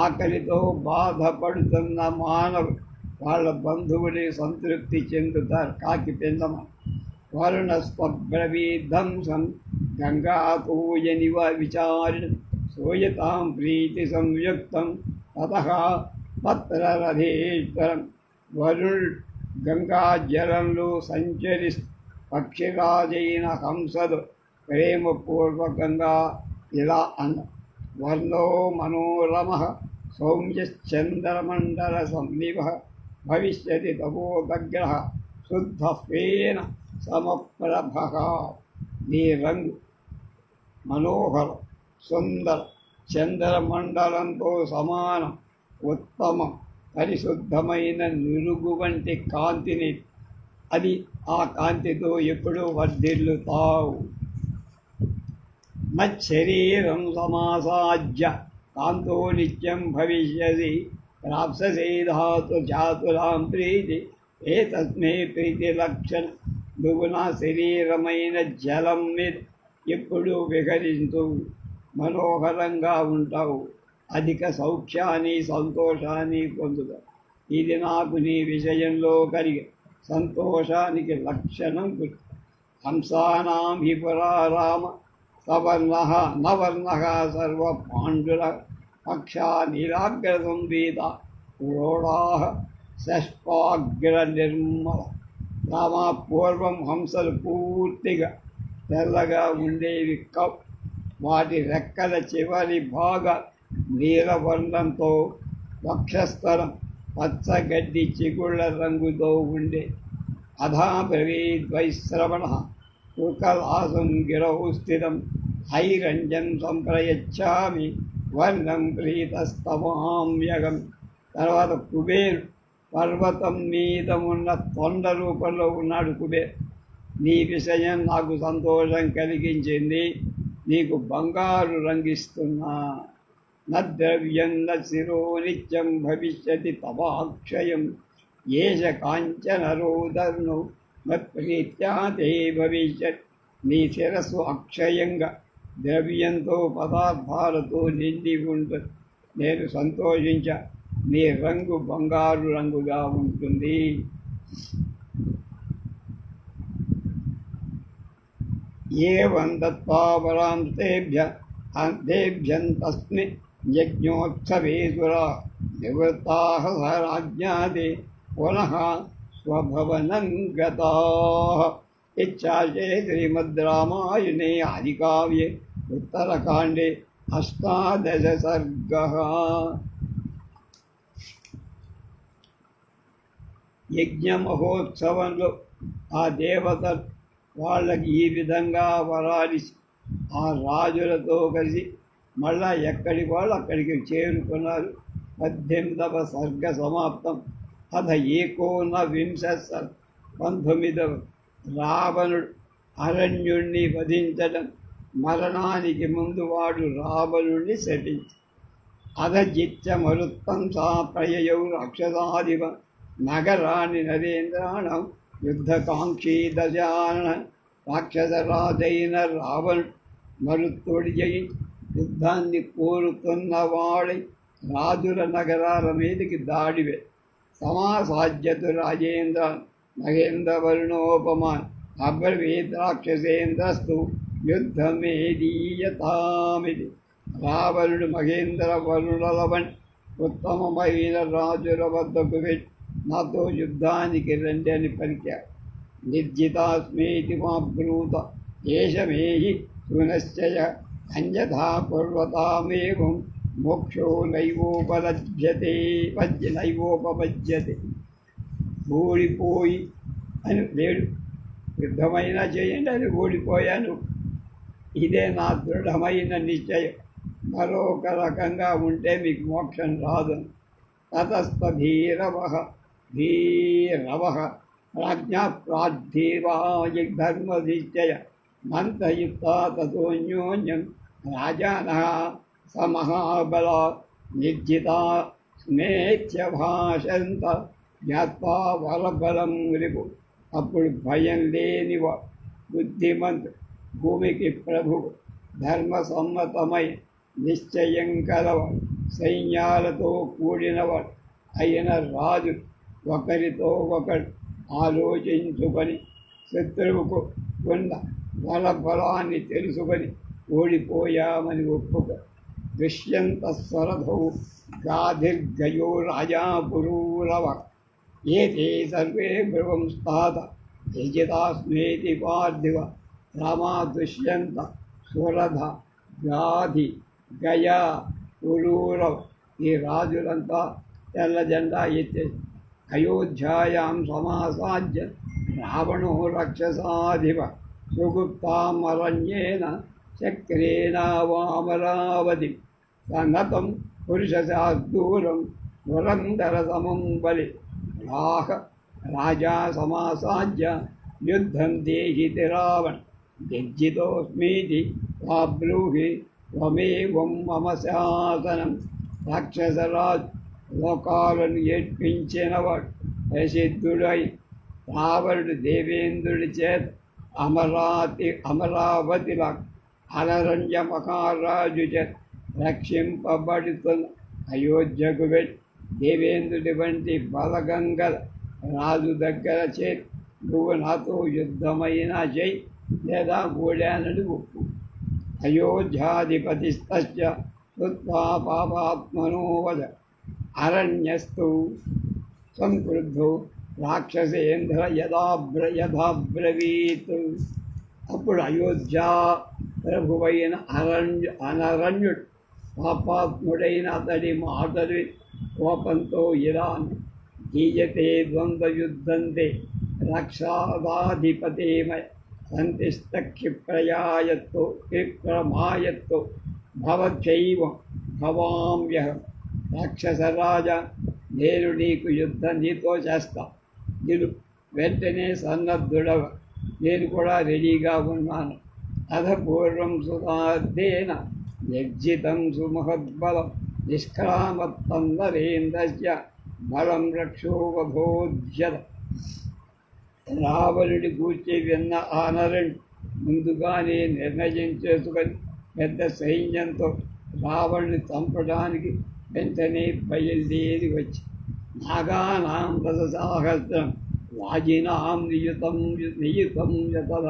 ఆకలితో బాధపడుతున్న మానవుడు వాళ్ళ బంధువులే సంతృప్తి చెందుతారు. కాకి పిందమ వరుణస్వబ్రవీధ్వంసం గంగాపూయనివ విచారిణ సూయతాం ప్రీతి సంయుక్తం తతః పత్రరథేశ్వరం. వరుణుడు గంగా జలంలో సంచరిస్తూ పక్షిరాజైన హంసలు ప్రేమపూర్వకంగా ఇలా అన్న, వర్ణో మనోరమః సౌమ్యశ్చంద్రమండల సంనిభ భవిష్యతి తపోదగ్రహ శుద్ధస్వేన సమప్రభ. నీ రంగు మనోహర సుందర చంద్రమండలంతో సమానం, ఉత్తమం, పరిశుద్ధమైన నురుగు వంటి కాంతిని. అది ఆ కాంతితో ఎప్పుడూ వర్ధిల్లుతావు. మచ్చరీరం సమాసాజ్య కాంతో నిత్యం భవిష్యసి ప్రాప్ససే ధాతు చాతులాం ప్రీతి ఏతస్మే ప్రీతి లక్షణ. నువ్వు నా శరీరమైన జలం మీద ఎప్పుడూ విహరిస్తూ మనోహరంగా ఉంటావు. అధిక సౌఖ్యాన్ని సంతోషాన్ని పొందుతావు. ఇది నాకు నీ విషయంలో కలిగే సంతోషానికి లక్షణం. హంసానాం హి పురారామ సవర్ణ నవర్ణ సర్వ పాండుర పక్షా నీలాగ్రసంవేద క్రోడా శష్పాగ్ర నిర్మల. రామ, పూర్వం హంసలు పూర్తిగా తెల్లగా ఉండేవి. వాటి రెక్కల చివరి భాగా నీలవర్ణంతో, వక్షస్థలం పచ్చగడ్డి చిగుళ్ళ రంగుతో ఉండే. అధా బ్రవీద్వైశ్రవణ కుకలాసం గిరౌ స్థిరం హైరంజం సంప్రయచ్చామి వర్ణం ప్రీతస్తమామ్యగం. తర్వాత కుబేరు పర్వతం మీద ఉన్న తొండ రూపంలో ఉన్నాడు కుబేరు. నీ విషయం నాకు సంతోషం కలిగించింది. నీకు బంగారు రంగిస్తున్నా. నద్రవ్యం న శిరో నిత్యం భవిష్యతి తవాక్షయం ఏష కాంచనరోధర్ను మత్ప్రీత్యా తే భవిష్యత్. నీ శిరస్సు అక్షయంగా ద్రవ్యంతో పదార్థాలతో నిండి ఉంటుంది. నేను సంతోషించా. నీ రంగు బంగారు రంగుగా ఉంటుంది. ఏవం దత్వా వరాం తేభ్యం తస్మిన్ యజ్ఞోత్సవేసురా నివృత్తాః రాజ్ఞాదే పునః స్వభవనం గతాః. ఇత్యాశే శ్రీమద్ రామాయణే ఆదికావ్యే ఉత్తరకాండే 18 సర్గః. యజ్ఞ మహోత్సవంలో ఆ దేవత వాళ్ళకి ఈ విధంగా వరాలిసి ఆ రాజులతో కలిసి మళ్ళా ఎక్కడి వాళ్ళు అక్కడికి చేరుకున్నారు. 18వ సర్గ సమాప్తం. అథ ఏకోనవింశ 19వ. రావణుడు అరణ్యుణ్ణి వధించడం. మరణానికి ముందు వాడు రావణుణ్ణి శపించి అధజిత్య మరుత్తం సా ప్రయయౌ రాక్షసాదివ నగరాన్ని నరేంద్రాణం యుద్ధకాంక్షీ దశాన. రాక్షసరాజైన రావణుడు మరుత్తుడి జయించి యుద్ధాన్ని కోరుతున్నవాడై రాజుల నగరాల మీదకి దాడివే. సమాసాధ్యతు రాజేంద్ర మహేంద్రవర్ణోపమాన్ అబ్రవీత్ రాక్షసేంద్రస్తు యుద్ధమేదీయతామిది. రావణుడు మహేంద్ర వరుణలవన్ ఉత్తమమైన రాజుల వద్దకు వెళ్ళి నాతో యుద్ధానికి రండి అని పలికాడు. నిర్జితాస్మేతి మాబ్రూత ఏషమేహి సునశ్చయ అన్యథా కుర్వతామేవం మోక్షో నైవోపపద్యతే. ఓడిపోయి అని లేడు. యుద్ధమైనా చేయండి అని ఓడిపోయాను. ఇదే నా దృఢమైన నిశ్చయం. మరొక రకంగా ఉంటే మీకు మోక్షం రాదు. తతస్తధీరవ ప్రాజ్ఞాప్రాద్ధీవాయ ధర్మనిశ్చయ మంత్రయుక్తా తతోన్యోన్యం రాజానః సమహాబలా నిర్జితా స్మేత్య భాషంత జ్ఞాత్వా వరబలం రిపు. అప్పుడు భయం లేనివా బుద్ధిమంతుడు, భూమికి ప్రభువు, ధర్మసమ్మతమై నిశ్చయం కలవాడు, సైన్యాలతో కూడినవాడు అయిన రాజు ఒకరితో ఒకడు ఆలోచించుకొని శత్రువుకు ఉన్న బలబలాన్ని తెలుసుకొని ఓడిపోయామని ఒప్పుక. దుష్యంత స్వరథౌ గాధిర్గయో రాజా పురూరవ ఏతే సర్వే భృవంస్తాత యజితాస్మేతి పార్థివ. రామా, దుష్యంత, సురథ, గాధి, గయ, పురూరవ ఈ రాజులంతా తెల్ల జెండా ఎత్తేసి అయోధ్యాయాం సమాసాధ్య రావణో రక్షసాధిప సుగుప్తామరణ్యేన చక్రేణ వామరావతి సన్నతం పురుషశార్దూలం పురంధరసమం బలి రాహ రాజా సమాసాజ్య యుద్ధం దేహితి రావణ జజ్జితోస్మీతి వాబ్రూహి త్వమేవం మమ శాసనం. రాక్షసరాజు లోకాలను ఏడ్పించినవాడు ప్రసిద్ధుడై రావణుడు దేవేంద్రుడి చేత అమరావతిలా అరణ్య మహారాజు చేత రక్షింపబడుతున్న అయోధ్యకు వెళ్ళి దేవేంద్రుడి వంటి బలగంగల రాజు దగ్గర చేరి నువ్వు నాతో యుద్ధమైనా చేయి లేదా గోడానని ఒప్పు. అయోధ్యాధిపతిస్తస్య శ్రుత్వా పాపాత్మనో వద అరణ్యస్థు సంక్రుద్ధో రాక్షసేంద్ర యథాబ్రవీత్. అప్పుడు అయోధ్య ప్రభువైన అనరణ్యుడు పాపాత్ముడైన అతడి మాటలు కోపంతో ఇలా గీయతే ద్వంద్వయుద్ధంతే రక్షాదాధిపతేమయ సంతిష్ట క్షిప్రయాయత్తో క్షిప్రమాయత్తో భవచ్చైవ భవామ్యహం. రాక్షసరాజ, నేను నీకు యుద్ధం నీతో చేస్తా, నేను వెంటనే సన్నద్ధుడవ, నేను కూడా రెడీగా ఉన్నాను. అథ పూర్వం సుధార్థేన నిర్జితం సుమహద్బలం నిష్క్రామత్తన్నరేంద్రస్య బలం రక్షోవధోజ్యత. రావణుడి గూర్చి విన్న ఆ నరుడు ముందుగానే నిర్ణయం చేసుకొని పెద్ద సైన్యంతో రావణుని చంపడానికి వెంటనే బయలుదేరి వచ్చి నాగానాం రథసాహస్రం వాజినాం నియుతం యతద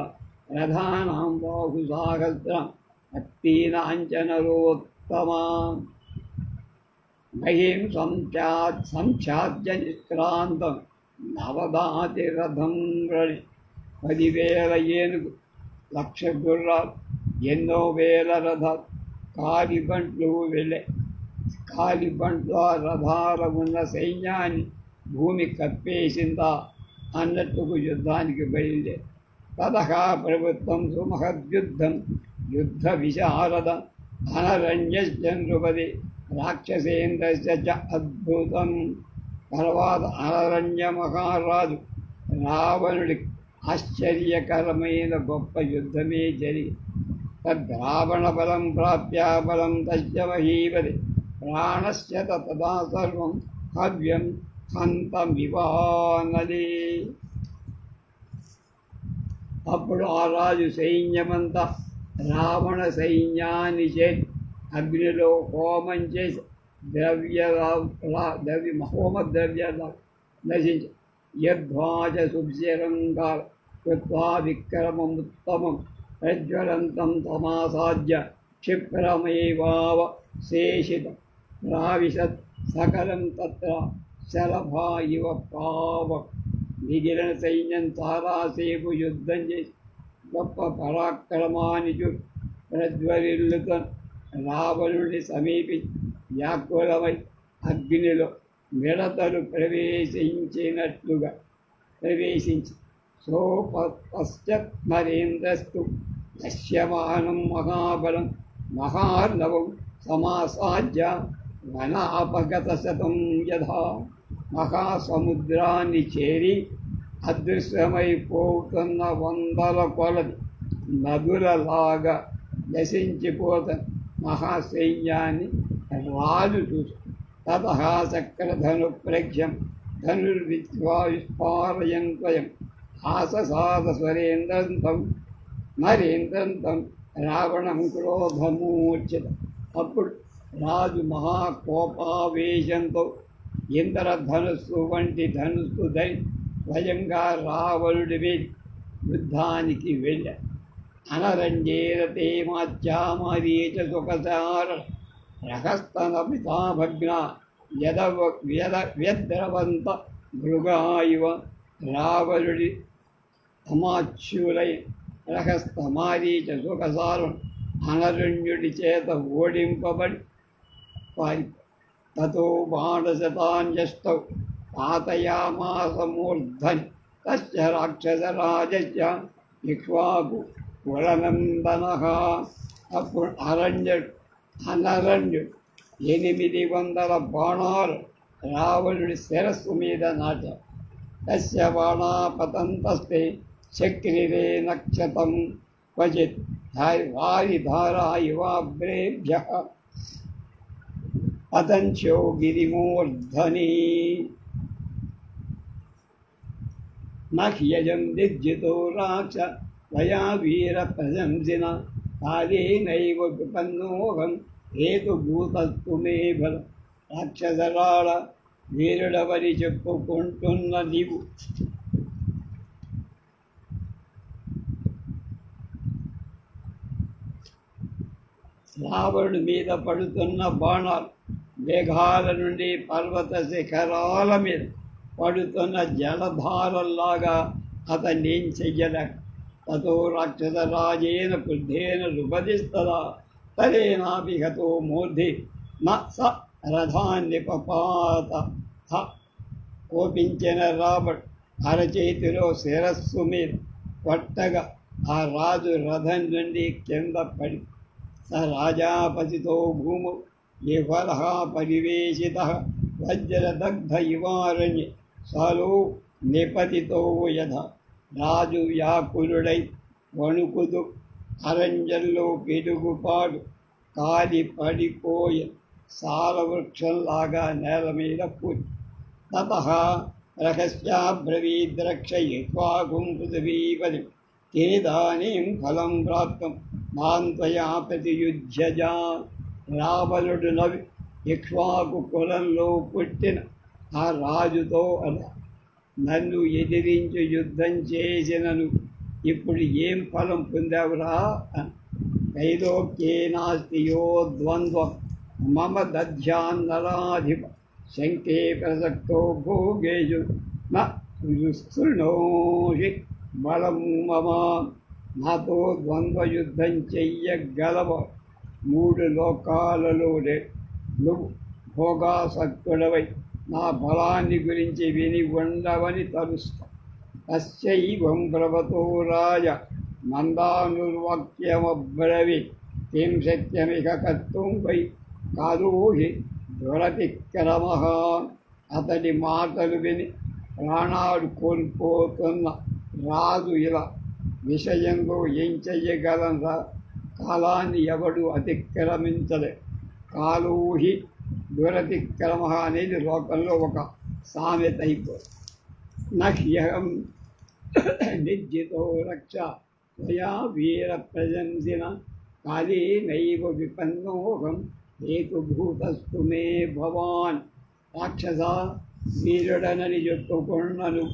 రథానాం బాహుసాహస్రం భక్తీనాంచనరోత్తమా మహీం సంఖ్యాద్య నిష్క్రాంతం నవదాతి రథం రణి. 10,000 ఏనుగు, 1,00,000 గుర్రాలు, ఎన్నో వేల రథాలు, కాలిబంట్లు వెళ్ళే. కాలిబంట్ల రథాల ఉన్న సైన్యాన్ని భూమి కప్పేసిందా అన్నట్టుకు యుద్ధానికి బయలుదేరి. తతహా ప్రభుత్వం సుమహద్యుద్ధం యుద్ధ విశారద అనరణ్యశ్చంద్రుపది రాక్షసేంద్రస్య చ అద్భుతం. తర్వాత అనరణ్య మహారాజు రావణుడి ఆశ్చర్యకరమైన గొప్ప యుద్ధమే జరిగి తద్రావణ బలం ప్రాప్య బలం తస్య మహీపతి ప్రాణస్య తదా సర్వం హవ్యం హంతమివానది. అప్పుడు ఆ రాజు సైన్యమంతా రావణ సైన్యాన్ని చేసి అగ్నిలో హోమం చేసి హోమ ద్రవ్యాలు నశించి యద్వాచ సుభిరంగా కృత్వా విక్రమముత్తమం ప్రజ్వలంతం తమాసాద్య క్షిప్రమేవావ శేషితం ప్రావిశత్ సకలం తత్ర శలభా ఇవ పావక్. మిగిలిన సైన్యం చాలాసేపు యుద్ధం చేసి గొప్ప పరాక్రమాన్ని చూసి ప్రజ్వరిల్లుతో రావణుడిని సమీపించి వ్యాకులమై అగ్నిలో మిడతలు ప్రవేశించి సోపశ్చత్ నరేంద్రస్తు దశ్యమానం మహాబలం మహార్ణవం సమాసాద్య వనాపగతశతం యథా. మహాసముద్రాన్ని చేరి అదృశ్యమైపోతున్న 100 కొలది నదులలాగా నశించిపోతున్న మహాసైన్యాన్ని రాజు చూసి తతః చక్రధను ప్రేక్ష్యం ధనుర్విద్వా విస్ఫారయం స్వయం ఆససాద స్వరేంద్రం నరేంద్రం రావణం క్రోధమూర్ఛిత. అప్పుడు రాజు మహాకోపావేశంతో ఇంద్రధనుస్సు వంటి ధనుస్సు ధరి స్వయంగా రావణుడి మీద యుద్ధానికి వెళ్ళాడు. అనరంజేరతే మాచ్యామరీచ సుఖసార రహస్తన పితాభగ్న వ్యద్రవంత మృగాయివ. రావణుడి అమాచ్యులై రహస్తమారీచ సుఖసారం అనరణ్యుడి చేత ఓడింపబడి పారి తతో బాణశతాన్యష్టౌ పాతయామాసమూర్ధని తస్య రాక్షసరాజస్య ఇక్ష్వాకు కులనందనః. అప్పుడు అనరణ్యుడు 800 బాణాలు రావణుడి శిరస్సు మీద నాటాడు. తస్య బాణా పతంతస్తే చక్రిరే నక్షతం క్వచిత్ వారిధారా ఇవాగ్రేభ్యః పతంచో గిరిమూర్ధని. నహ్యజం దిగ్జితో రాక్ష వయా వీర ప్రశంసిన కాళేనైవ విపన్నోహం హేతుభూతస్తు మే బల. రాక్షసరాళ వీరుడవని చెప్పుకుంటున్న నీవు రావణుడి మీద పడుతున్న బాణాలు మేఘాల నుండి పర్వత శిఖరాల మీద పడుతున్న జలధారల్లాగా అతన్నేం చెయ్యలేక. తతో రాక్షసరాజేన క్రుద్ధేన రుపదిస్తదా తలేనాభిగతో మూర్ధి న స రథాన్నిపపాత. కోపించిన రాబట్ అరచేతిలో శిరస్సు మీద కొట్టగా ఆ రాజు రథం నుండి కింద పడి స రాజాపతితో భూము విఫలః పరివేశితః వజ్రదగ్ధ ఇవారణ్యే సాలో నిపతితో యథ. రాజు వ్యాకులుడై వణుకుతూ అరణ్యంలో పిడుగుపాడు కాలి పడిపోయ సాలవృక్షంలాగా నేల మీద కూర్చు. తతః రహస్యాబ్రవీద్రక్షయిత్వాగుం పృథివీపతి తేదానీం ఫలం ప్రాప్తం మాం త్వయా ప్రతియుధ్యజా. రావణుడు నవి ఇక్ష్వాకు కులంలో పుట్టిన ఆ రాజుతో అలా, నన్ను ఎదిరించి యుద్ధం చేసినను ఇప్పుడు ఏం ఫలం పొందావురా? కైలోక్యే నాస్తి యో ద్వంద్వం మమ దధ్యాన్నరాధిప శంకే ప్రసక్తో భోగేషు నృణోషి బలం మమ. నాతో ద్వంద్వయుద్ధం చెయ్యగలవ 3 లోకాలలో నువ్వు భోగాసక్తుడవై నా బలాన్ని గురించి విని ఉండవని తలుస్తా. తస్యైవం బ్రవతో రాజ మందానుర్వాక్యమబ్రవి కిం శక్యమిక కర్తుం వై కాదోహి దురతిక్రమః. అతడి మాటలు విని ప్రాణాలు కోల్పోతున్న రాజు ఇలా, విషయంలో ఏం చెయ్యగలరా? కాలాన్ని ఎవడు అతిక్రమించలే. కాలోహి దురతిక్రమ అనేది లోకంలో ఒక సామెత అయిపోయింది. నహ్యహం నిర్జితో రక్ష త్వయా వీర ప్రశంసిన కాళేనైవ విపన్నోహం హేతుభూతస్తు మే భవాన్. రాక్షస వీరుడనని చెప్పుకున్నను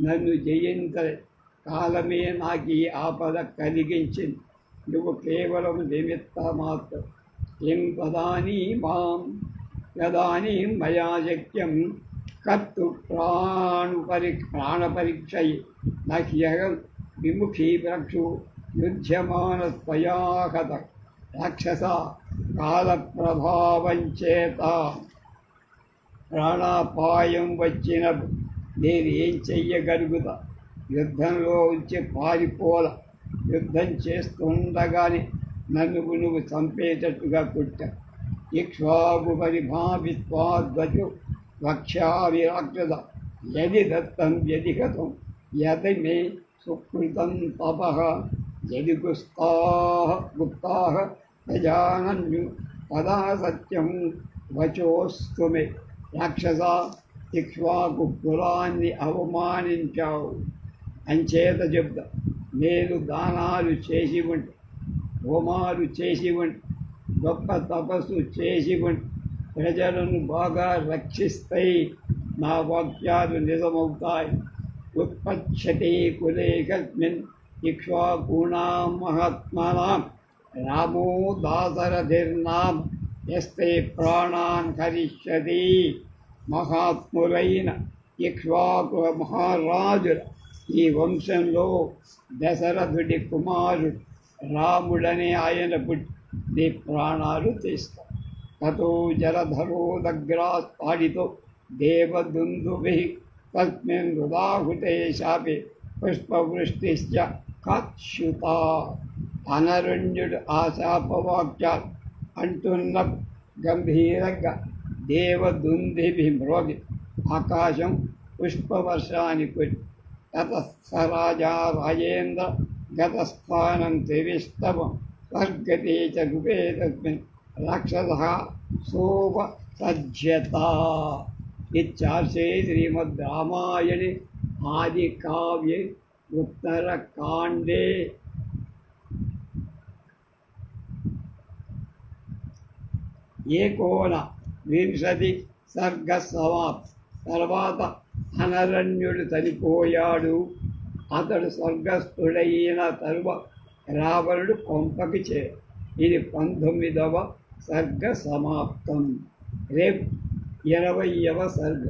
నన్ను జయించలే. కాలమే నాకు ఈ ఆపద కలిగించింది. నువ్వు కేవలం నిమిత్త మాత్రం. కిం పదాని మాం యదానీం మయా శక్యం కర్తు ప్రాణపరీక్షై నహ్యహం విముఖీ రక్షు యుధ్యమాన త్వయా హత. రాక్షస కాలప్రభావం చేత ప్రాణాపాయం వచ్చినప్పుడు నేను ఏం చెయ్యగలుగుతా? యుద్ధంలో ఉంచి పారిపోల. యుద్ధం చేస్తుండగానే నన్ను నువ్వు చంపేటట్టుగా కొట్టా. ఇక్ష్వాకు పరిభావిత్వాద్వచు వక్ష్యామి రాక్షస యది దత్తం యది గతం యది మే సుకృతం తపః యది గుప్తాః యజానన్యు తదా సత్యం వచోస్తు మే. రాక్షస, ఇక్ష్వాకు కులాన్ని అవమానించావు అంచేత చెప్తా. నేను దానాలు చేసి ఉంటే, హోమాలు చేసి ఉంటే, గొప్ప తపస్సు చేసి ఉంటే ప్రజలను బాగా రక్షిస్తాయి. నా వాక్యాలు నిజమవుతాయి. ఉత్పచ్చతే కులే కస్మిన్ ఇక్ష్వాకూణాం మహాత్మనాం రామో దాశరథిర్నామ యస్తే ప్రాణాన్ హరిష్యతి. మహాత్ములైన ఇక్ష్వాకు మహారాజుల ఈ వంశంలో దశరథుడి కుమారుడు రాముడనే ఆయన పుట్టి నీ ప్రాణాలు తీస్తా. తతో జలధరో దగ్రాస్తాడితో దేవదుందుభి తస్మిన్ హృదాహుతే శాపి పుష్పవృష్టిశ్చ కాచ్యుత. అనరణ్యుడు ఆ శాపవాక్యాలు అంటున్న గంభీరంగా దేవదుందిభి మ్రోగి ఆకాశం పుష్పవర్షాన్ని కురి. తతస్థ రాజా రాజేంద్ర గతస్థానం త్రివిస్తవం స్వర్గతే చ గుపే తస్మిన్ రాక్షస సోపసజ్యత. ఇత్యార్షే శ్రీమద్ రామాయణే ఆది కావ్యే ఉత్తరకాండే ఏకోన వింశతి సర్గ సమాప్తి. తర్వాత అనరణ్యుడు చనిపోయాడు. అతడు స్వర్గస్థుడైన తరువాత రావణుడు కొంపకి ఇది 19వ సర్గ సమాప్తం. రేపు 20వ సర్గ.